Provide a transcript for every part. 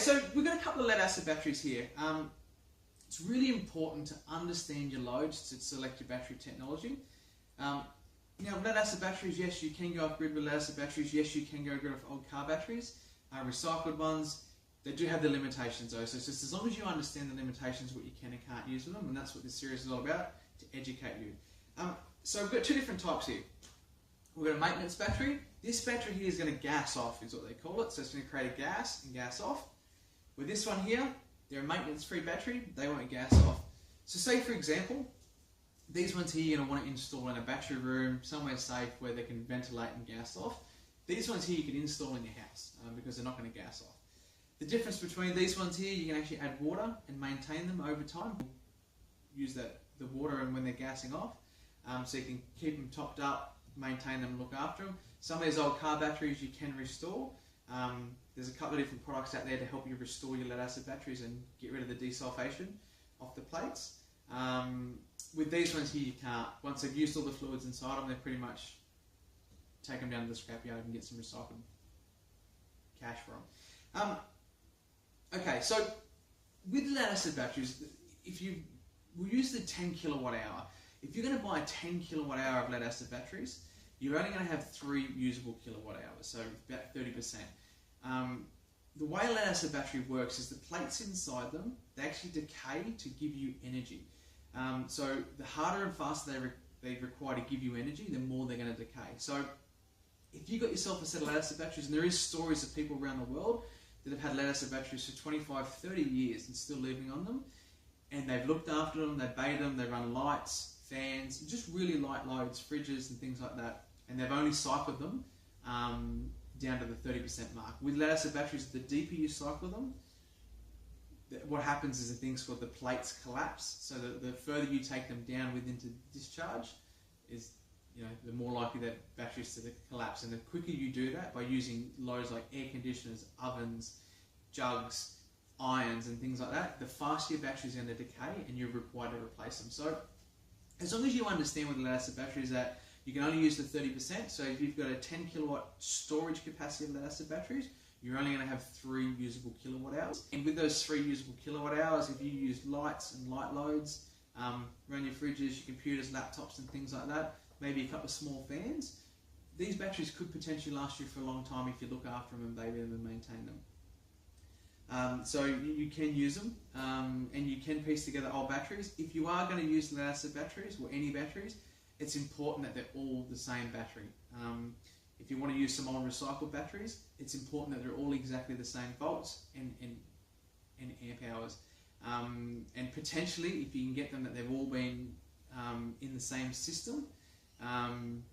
so we've got a couple of lead acid batteries here. It's really important to understand your loads to select your battery technology. Now, lead acid batteries, yes, you can go off grid with lead acid batteries. Yes, you can go grid off old car batteries. Recycled ones, they do have the limitations though. So it's just as long as you understand the limitations, what you can and can't use with them, and that's what this series is all about, to educate you. So we've got two different types here. We've got a maintenance battery. This battery here is going to gas off, is what they call it. So it's going to create a gas and gas off. With this one here, they're a maintenance-free battery. They won't gas off. So say, for example, these ones here you're going to want to install in a battery room, somewhere safe where they can ventilate and gas off. These ones here you can install in your house because they're not going to gas off. The difference between these ones here, you can actually add water and maintain them over time. Use the water and when they're gassing off. So you can keep them topped up, maintain them, look after them. Some of these old car batteries you can restore. There's a couple of different products out there to help you restore your lead acid batteries and get rid of the desulfation off the plates. With these ones here you can't. Once they've used all the fluids inside them, they pretty much take them down to the scrapyard and get some recycled cash for them. Okay, so with lead acid batteries, we'll use the 10 kilowatt hour. If you're going to buy a 10 kilowatt hour of lead acid batteries, you're only going to have 3 usable kilowatt hours, so about 30%. The way a lead acid battery works is the plates inside them, they actually decay to give you energy. So the harder and faster they require to give you energy, the more they're going to decay. So if you've got yourself a set of lead acid batteries, and there is stories of people around the world that have had lead acid batteries for 25, 30 years and still living on them, and they've looked after them, they bathe them, they run lights, fans, just really light loads, fridges and things like that, and they've only cycled them down to the 30% mark. With lead acid batteries, the deeper you cycle them, what happens is a thing called the plates collapse. So the further you take them down within to discharge, is the more likely that batteries to collapse. And the quicker you do that by using loads like air conditioners, ovens, jugs, irons and things like that, the faster your batteries are going to decay and you're required to replace them. So as long as you understand with lead acid batteries that you can only use the 30%, so if you've got a 10 kilowatt storage capacity of lead acid batteries, you're only going to have 3 usable kilowatt hours. And with those 3 usable kilowatt hours, if you use lights and light loads, run your fridges, your computers, laptops and things like that, maybe a couple of small fans, these batteries could potentially last you for a long time if you look after them and baby them and maintain them. So you can use them and you can piece together old batteries. If you are going to use lead acid batteries or any batteries, it's important that they're all the same battery. If you want to use some old recycled batteries, it's important that they're all exactly the same volts and amp hours. And potentially, if you can get them, that they've all been in the same system.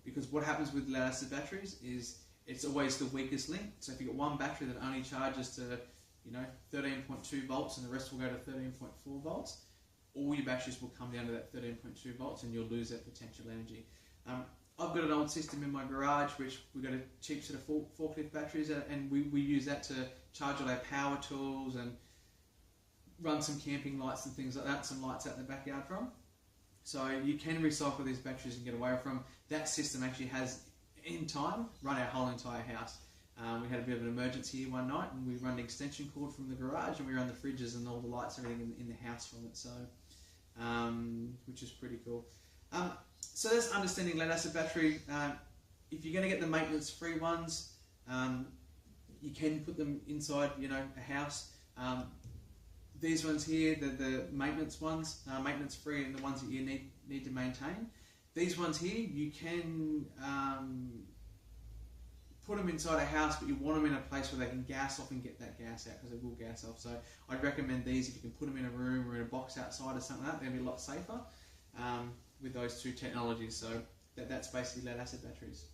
Because what happens with lead acid batteries is it's always the weakest link. So if you've got one battery that only charges to 13.2 volts and the rest will go to 13.4 volts, all your batteries will come down to that 13.2 volts and you'll lose that potential energy. I've got an old system in my garage which we've got a cheap set of forklift batteries and we use that to charge all our power tools and run some camping lights and things like that, some lights out in the backyard from. So you can recycle these batteries and get away from. That system actually has, in time, run our whole entire house. We had a bit of an emergency here one night and we run an extension cord from the garage and we run the fridges and all the lights and everything in the house from it, so which is pretty cool. So that's understanding lead acid battery. If you're going to get the maintenance-free ones, you can put them inside, a house. These ones here, the maintenance ones, maintenance-free, and the ones that you need to maintain. These ones here, you can put them inside a house, but you want them in a place where they can gas off and get that gas out, because they will gas off. So I'd recommend these if you can put them in a room or in a box outside or something like that. They're going to be a lot safer with those two technologies. So that's basically lead acid batteries.